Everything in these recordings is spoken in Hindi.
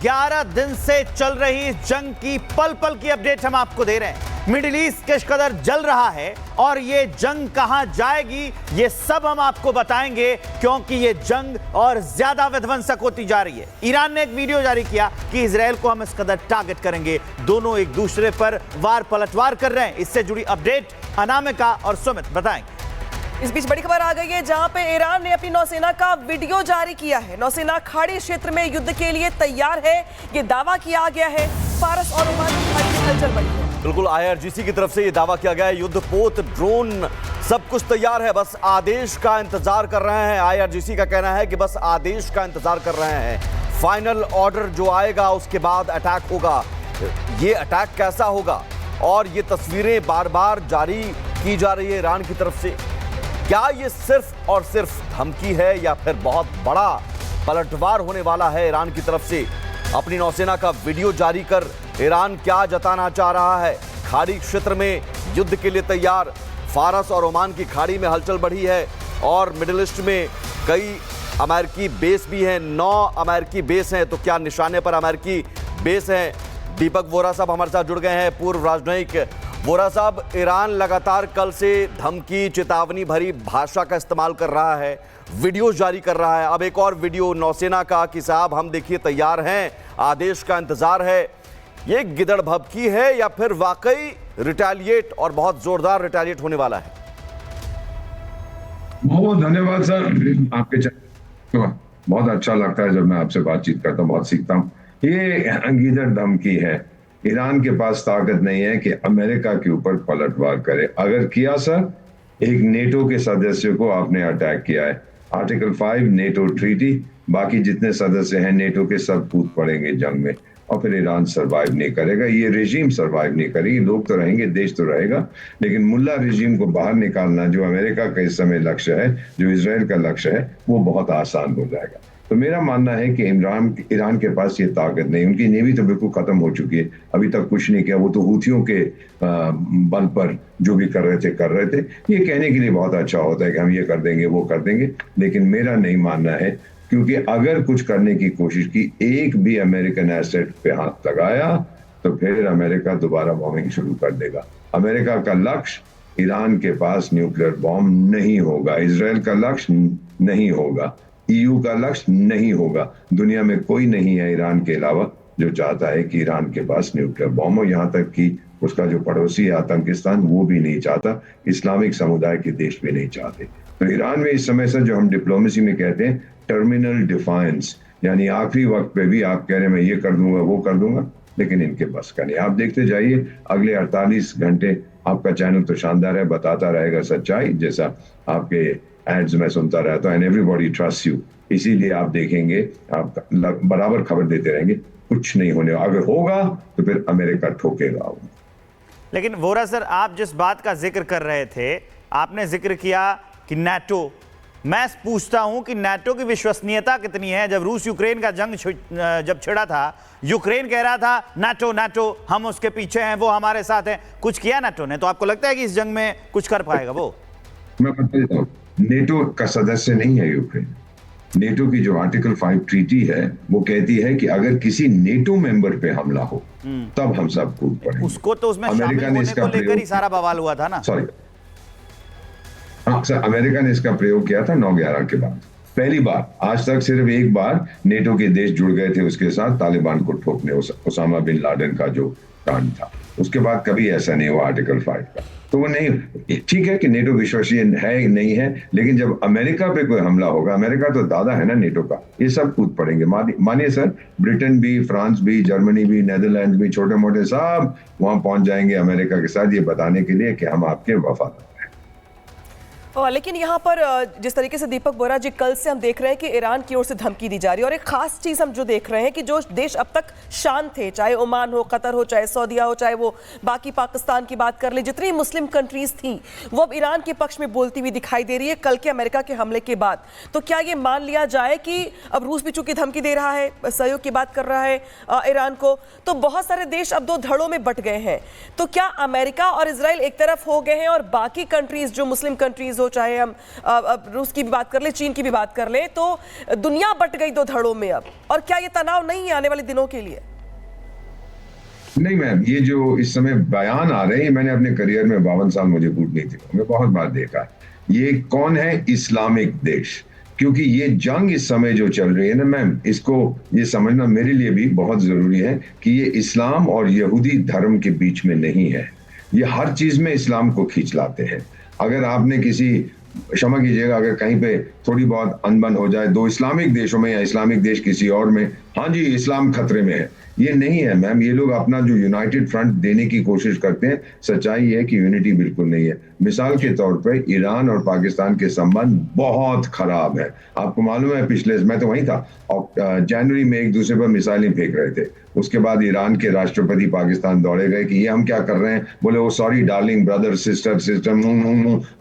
11 दिन से चल रही इस जंग की पल पल की अपडेट हम आपको दे रहे हैं। मिडिल ईस्ट किस कदर जल रहा है और ये जंग कहां जाएगी, ये सब हम आपको बताएंगे, क्योंकि ये जंग और ज्यादा विध्वंसक होती जा रही है। ईरान ने एक वीडियो जारी किया कि इजराइल को हम इस कदर टारगेट करेंगे। दोनों एक दूसरे पर वार पलटवार कर रहे हैं। इससे जुड़ी अपडेट अनामिका और सुमित बताएंगे। इस बीच बड़ी खबर आ गई है, जहां पे ईरान ने अपनी नौसेना का वीडियो जारी किया है। नौसेना खाड़ी क्षेत्र में युद्ध के लिए तैयार है, ये दावा किया गया है। फारस और ओमान की खाड़ी में हलचल बढ़ी है। बिल्कुल, IRGC की तरफ से ये दावा किया गया है। युद्धपोत, ड्रोन, सब कुछ तैयार है, बस आदेश का इंतजार कर रहे हैं। IRGC का कहना है कि बस आदेश का इंतजार कर रहे हैं। फाइनल ऑर्डर जो आएगा उसके बाद अटैक होगा। ये अटैक कैसा होगा और ये तस्वीरें बार बार जारी की जा रही है ईरान की तरफ से। क्या ये सिर्फ और सिर्फ धमकी है या फिर बहुत बड़ा पलटवार होने वाला है ईरान की तरफ से? अपनी नौसेना का वीडियो जारी कर ईरान क्या जताना चाह रहा है? खाड़ी क्षेत्र में युद्ध के लिए तैयार। फारस और ओमान की खाड़ी में हलचल बढ़ी है और मिडिल ईस्ट में कई अमेरिकी बेस भी हैं। 9 अमेरिकी बेस हैं। तो क्या निशाने पर अमेरिकी बेस हैं? दीपक वोरा साहब हमारे साथ जुड़ गए हैं, पूर्व राजनयिक। वोरा साहब, ईरान लगातार कल से धमकी, चेतावनी भरी भाषा का इस्तेमाल कर रहा है, वीडियो जारी कर रहा है। अब एक और वीडियो नौसेना का कि साहब हम देखिए तैयार हैं, आदेश का इंतजार है। ये गिदड़ भभकी है या फिर वाकई रिटेलिएट और बहुत जोरदार रिटेलिएट होने वाला है? बहुत धन्यवाद सर, आपके बहुत अच्छा लगता है जब मैं आपसे बातचीत करता हूँ, बहुत सीखता हूँ। ये गिदड़ धमकी है। ईरान के पास ताकत नहीं है कि अमेरिका के ऊपर पलटवार करे। अगर किया सर, एक नेटो के सदस्य को आपने अटैक किया है। आर्टिकल 5 नेटो ट्रीटी, बाकी जितने सदस्य हैं नेटो के सब कूद पड़ेंगे जंग में और फिर ईरान सरवाइव नहीं करेगा। ये रेजिम सरवाइव नहीं करेगी। लोग तो रहेंगे, देश तो रहेगा, लेकिन मुल्ला रेजिम को बाहर निकालना जो अमेरिका का इस समय लक्ष्य है, जो इजराइल का लक्ष्य है, वो बहुत आसान हो जाएगा। तो मेरा मानना है कि ईरान के पास ये ताकत नहीं। उनकी नेवी तो बिल्कुल खत्म हो चुकी है, अभी तक कुछ नहीं किया। वो तो हूथियों के बल पर जो भी कर रहे थे। ये कहने के लिए बहुत अच्छा होता है कि हम ये कर देंगे, वो कर देंगे, लेकिन मेरा नहीं मानना है, क्योंकि अगर कुछ करने की कोशिश की, एक भी अमेरिकन एसेट पे हाथ लगाया तो फिर अमेरिका दोबारा बॉम्बिंग शुरू कर देगा। अमेरिका का लक्ष्य ईरान के पास न्यूक्लियर बॉम्ब नहीं होगा, इजराइल का लक्ष्य नहीं होगा, EU का लक्ष्य नहीं होगा। दुनिया में कोई नहीं है ईरान के अलावा जो चाहता है कि ईरान के पास न्यूक्लियर बॉम्ब हो। यहाँ तक कि उसका जो पड़ोसी है आतंकिस्तान, वो भी नहीं चाहता। इस्लामिक समुदाय के देश भी नहीं चाहते। तो ईरान में इस समय से जो हम डिप्लोमेसी में कहते हैं टर्मिनल डिफायंस, यानी आखिरी वक्त पे भी आप कह रहे हैं मैं ये कर दूंगा, वो कर दूंगा, लेकिन इनके बस का नहीं। आप देखते जाइए, अगले 48 घंटे आपका चैनल तो शानदार है, बताता रहेगा सच्चाई, जैसा आपके एड्स में सुनता रहता हूं, एंड एवरीबॉडी ट्रस्ट यू। इसीलिए आप देखेंगे, आप बराबर खबर देते रहेंगे, कुछ नहीं होने। अगर होगा तो फिर अमेरिका ठोकेगा। लेकिन वोरा सर, आप जिस बात का जिक्र कर रहे थे, आपने जिक्र किया कि नाटो, मैं पूछता हूं कि नाटो की विश्वसनीयता कितनी है? जब रूस यूक्रेन का जंग जब छिड़ा था, यूक्रेन कह रहा था नाटो नाटो, हम उसके पीछे हैं, वो हमारे साथ है। कुछ किया नाटो ने? तो आपको लगता है कि इस जंग में कुछ कर पाएगा वो? मैं बता देता हूं, नेटो का सदस्य नहीं है यूक्रेन। नेटो की जो आर्टिकल 5 ट्रीटी है वो कहती है कि अगर किसी नेटो मेंबर पे हमला हो तब हम सब कूद पड़ेंगे। उसको तो उसमें शामिल होने को लेकर ही सारा बवाल हुआ था ना। सॉरी, हाँ सर, अमेरिका ने इसका प्रयोग किया था 9/11 के बाद, पहली बार। आज तक सिर्फ एक बार नेटो के देश जुड़ गए थे उसके साथ तालिबान को ठोकने, ओसामा बिन लादेन का जो कांड था। उसके बाद कभी ऐसा नहीं हुआ आर्टिकल 5 का। तो वो नहीं, ठीक है कि नेटो विश्वसनीय है नहीं है, लेकिन जब अमेरिका पे कोई हमला होगा, अमेरिका तो दादा है ना नेटो का, ये सब कूद पड़ेंगे। मानिए सर, ब्रिटेन भी, फ्रांस भी, जर्मनी भी, नेदरलैंड भी, छोटे मोटे सब वहां पहुंच जाएंगे अमेरिका के साथ, ये बताने के लिए कि हम आपके वफादार। लेकिन यहाँ पर जिस तरीके से दीपक वोरा जी, कल से हम देख रहे हैं कि ईरान की ओर से धमकी दी जा रही है, और एक खास चीज़ हम जो देख रहे हैं कि जो देश अब तक शांत थे, चाहे ओमान हो, कतर हो, चाहे सऊदीया हो, चाहे वो बाकी पाकिस्तान की बात कर ले, जितनी मुस्लिम कंट्रीज थी, वो अब ईरान के पक्ष में बोलती हुई दिखाई दे रही है कल के अमेरिका के हमले के बाद। तो क्या ये मान लिया जाए कि अब रूस भी चूंकि धमकी दे रहा है, सहयोग की बात कर रहा है ईरान को, तो बहुत सारे देश अब 2 धड़ों में बट गए हैं। तो क्या अमेरिका और इजराइल एक तरफ हो गए हैं और बाकी कंट्रीज जो मुस्लिम कंट्रीज हो, चाहे हम रूस की भी बात कर ले, चीन की भी बात कर ले, तो दुनिया बट गई दो धड़ों में अब। और क्या ये तनाव नहीं है आने वाले दिनों के लिए? नहीं मैम, ये जो इस समय बयान आ रहे हैं, मैंने अपने करियर में 52 साल मुझे कूटनीति में बहुत बार देखा। ये कौन है? इस्लामिक देश। क्योंकि ये जंग इस समय जो चल रही है ना मैम, इसको ये समझना मेरे लिए भी बहुत जरूरी है कि ये इस्लाम और यहूदी धर्म के बीच में नहीं है। ये हर चीज में इस्लाम को खींच लाते हैं। अगर आपने किसी, क्षमा कीजिएगा अगर कहीं पे थोड़ी बहुत अनबन हो जाए दो इस्लामिक देशों में या इस्लामिक देश किसी और में, हाँ जी इस्लाम खतरे में है, ये नहीं है मैम। ये लोग अपना जो यूनाइटेड फ्रंट देने की कोशिश करते हैं, सच्चाई है कि यूनिटी बिल्कुल नहीं है। मिसाल के तौर पर ईरान और पाकिस्तान के संबंध बहुत खराब है। आपको मालूम है, पिछले, मैं तो वहीं था, और जनवरी में एक दूसरे पर मिसाइलें फेंक रहे थे। उसके बाद ईरान के राष्ट्रपति पाकिस्तान दौड़े गए कि ये हम क्या कर रहे हैं। बोले वो sorry darling brother sister system,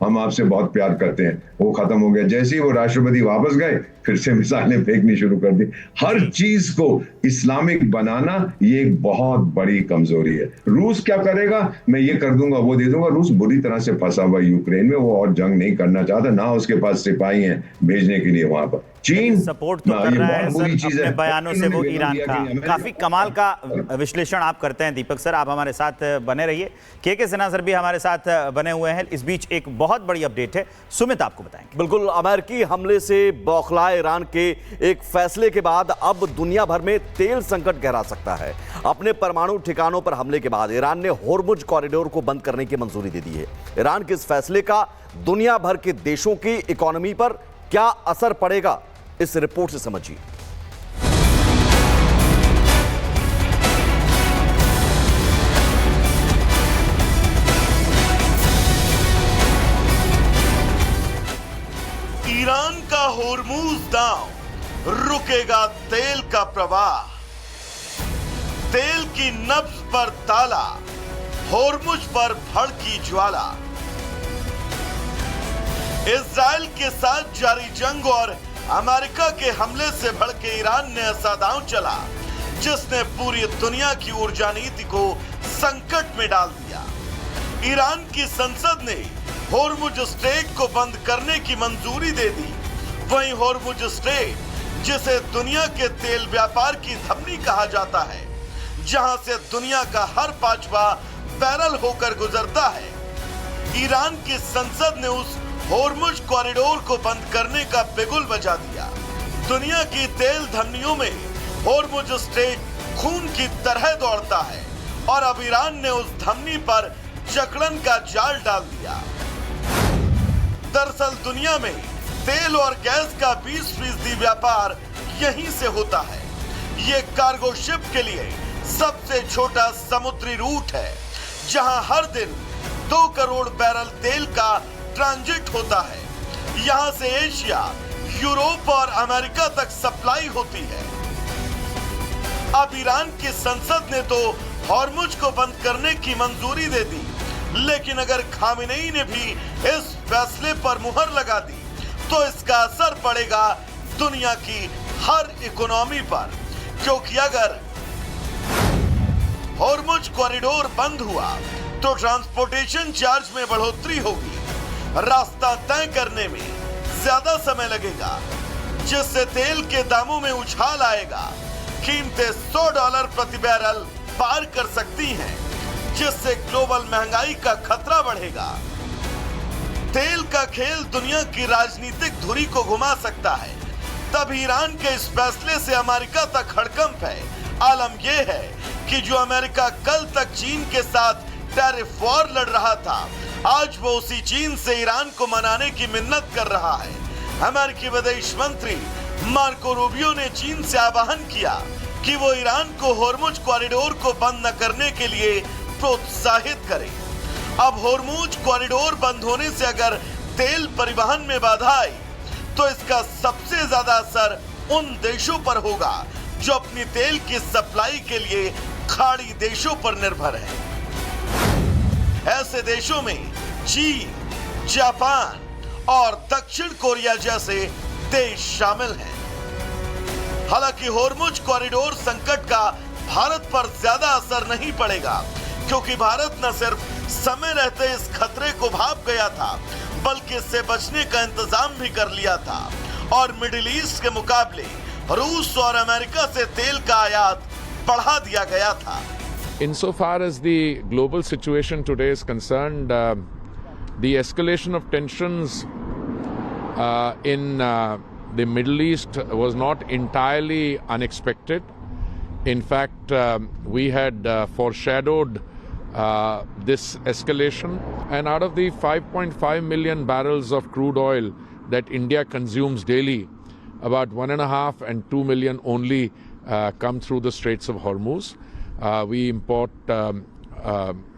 हम आपसे बहुत प्यार करते हैं। वो खत्म हो गया। जैसे ही वो राष्ट्रपति वापस गए, फिर से मिसाइलें फेंकनी शुरू कर दी। हर चीज को इस्लामिक बनाना ये एक बहुत बड़ी कमजोरी है। रूस क्या करेगा? मैं ये कर दूंगा, वो दे दूंगा। रूस बुरी तरह से फंसा हुआ यूक्रेन में, वो और जंग नहीं करना चाहता, ना उसके पास सिपाही हैं भेजने के लिए वहां पर। चीन सपोर्ट तो कर रहा है सर, अपने बयानों से वो ईरान का। काफी कमाल का विश्लेषण आप करते हैं दीपक सर, आप हमारे साथ बने रहिए। के सिन्हा सर भी हमारे साथ बने हुए हैं। इस बीच एक बहुत बड़ी अपडेट है, सुमित आपको बताएंगे। बिल्कुल, अमेरिकी हमले से बौखलाए ईरान के एक फैसले के बाद अब दुनिया भर में तेल संकट गहरा सकता है। अपने परमाणु ठिकानों पर हमले के बाद ईरान ने होर्मुज कॉरिडोर को बंद करने की मंजूरी दे दी है। ईरान के इस फैसले का दुनिया भर के देशों की इकोनॉमी पर क्या असर पड़ेगा, इस रिपोर्ट से समझिए। ईरान का होर्मुज दांव, रुकेगा तेल का प्रवाह। तेल की नब्ज पर ताला, होर्मुज पर भड़की ज्वाला। इजराइल के साथ जारी जंग और अमेरिका के हमले से भड़के ईरान ने ऐसा दांव चला जिसने पूरी दुनिया की ऊर्जा नीति को संकट में डाल दिया। ईरान की संसद ने होर्मुज स्ट्रेट को बंद करने की मंजूरी दे दी। वहीं होर्मुज स्ट्रेट, जिसे दुनिया के तेल व्यापार की धमनी कहा जाता है, जहां से दुनिया का हर 5वां बैरल होकर गुजरता है, ईरान की संसद ने उस होर्मुज कॉरिडोर को बंद करने का बिगुल बजा दिया। दुनिया की तेल धमनियों में होर्मुज स्ट्रेट खून की तरह दौड़ता है और अब ईरान ने उस धमनी पर जकड़न का जाल डाल दिया। दरअसल दुनिया में तेल और गैस का 20% व्यापार यहीं से होता है। ये कार्गो शिप के लिए सबसे छोटा समुद्री रूट है, जहां हर दिन 2 करोड़ बैरल तेल का ट्रांजिट होता है। यहां से एशिया, यूरोप और अमेरिका तक सप्लाई होती है। अब ईरान की संसद ने तो होर्मुज को बंद करने की मंजूरी दे दी, लेकिन अगर खामेनेई ने भी इस फैसले पर मुहर लगा दी तो इसका असर पड़ेगा दुनिया की हर इकोनॉमी पर। क्योंकि अगर होर्मुज कॉरिडोर बंद हुआ तो ट्रांसपोर्टेशन चार्ज में बढ़ोतरी होगी, रास्ता तय करने में ज्यादा समय लगेगा, जिससे तेल के दामों में उछाल आएगा। कीमतें $100 प्रति बैरल पार कर सकती हैं, जिससे ग्लोबल महंगाई का खतरा बढ़ेगा। तेल का खेल दुनिया की राजनीतिक धुरी को घुमा सकता है। तब ईरान के इस फैसले से अमेरिका तक हड़कंप है। आलम यह है कि जो अमेरिका कल तक चीन के साथ टैरिफ वॉर लड़ रहा था, आज वो उसी चीन से ईरान को मनाने की मिन्नत कर रहा है। अमेरिकी विदेश मंत्री मार्को रूबियो ने चीन से आह्वान किया कि वो ईरान को होर्मुज कॉरिडोर को बंद न करने के लिए प्रोत्साहित करे। अब होर्मुज कॉरिडोर बंद होने से अगर तेल परिवहन में बाधा आई तो इसका सबसे ज्यादा असर उन देशों पर होगा जो अपनी तेल की सप्लाई के लिए खाड़ी देशों पर निर्भर है। ऐसे देशों में चीन, जापान और दक्षिण कोरिया जैसे देश शामिल हैं। हालांकि होर्मुज कॉरिडोर संकट का भारत पर ज्यादा असर नहीं पड़ेगा, क्योंकि भारत न सिर्फ समय रहते इस खतरे को भांप गया था, बल्कि इससे बचने का इंतजाम भी कर लिया था और मिडिल ईस्ट के मुकाबले रूस और अमेरिका से तेल का आयात बढ़ा दिया गया था। Insofar as the global situation today is concerned, the escalation of tensions in the Middle East was not entirely unexpected. In fact, we had foreshadowed this escalation, and out of the 5.5 million barrels of crude oil that India consumes daily, about 1.5 and 2 million only come through the Straits of Hormuz. We import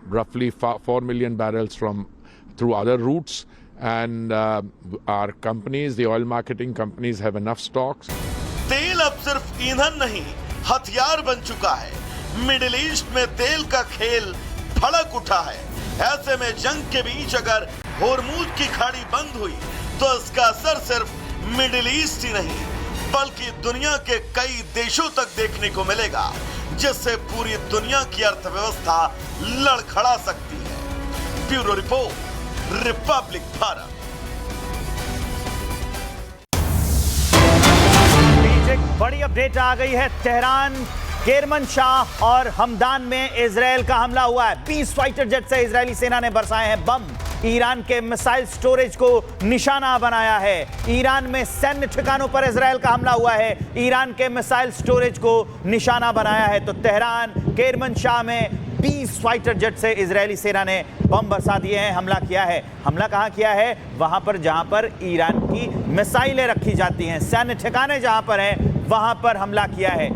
roughly 4 million barrels through other routes, and our companies, the oil marketing companies, have enough stocks. तेल अब सिर्फ ईंधन नहीं, हथियार बन चुका है। मिडिल ईस्ट में तेल का खेल भड़क उठा है। ऐसे में जंग के बीच अगर होर्मुज की खाड़ी बंद हुई तो इसका असर सिर्फ मिडिल ईस्ट ही नहीं बल्कि दुनिया के कई देशों तक देखने को मिलेगा, जिससे पूरी दुनिया की अर्थव्यवस्था लड़खड़ा सकती है। Bureau report, Republic Bharat. एक बड़ी अपडेट आ गई है। तेहरान, केरमनशाह और हमदान में इजरायल का हमला हुआ है। 20 फाइटर जेट से इजरायली सेना ने बरसाए हैं बम। ईरान के मिसाइल स्टोरेज को निशाना बनाया है। ईरान में सैन्य ठिकानों पर इजरायल का हमला हुआ है। ईरान के मिसाइल स्टोरेज को निशाना बनाया है। तो तेहरान, केरमनशाह में 20 फाइटर जेट से इजरायली सेना ने बम बरसा दिए हैं, हमला किया है। हमला कहां किया है? वहां पर जहां पर ईरान की मिसाइलें रखी जाती हैं, सैन्य ठिकाने जहां पर हैं वहां पर हमला किया है।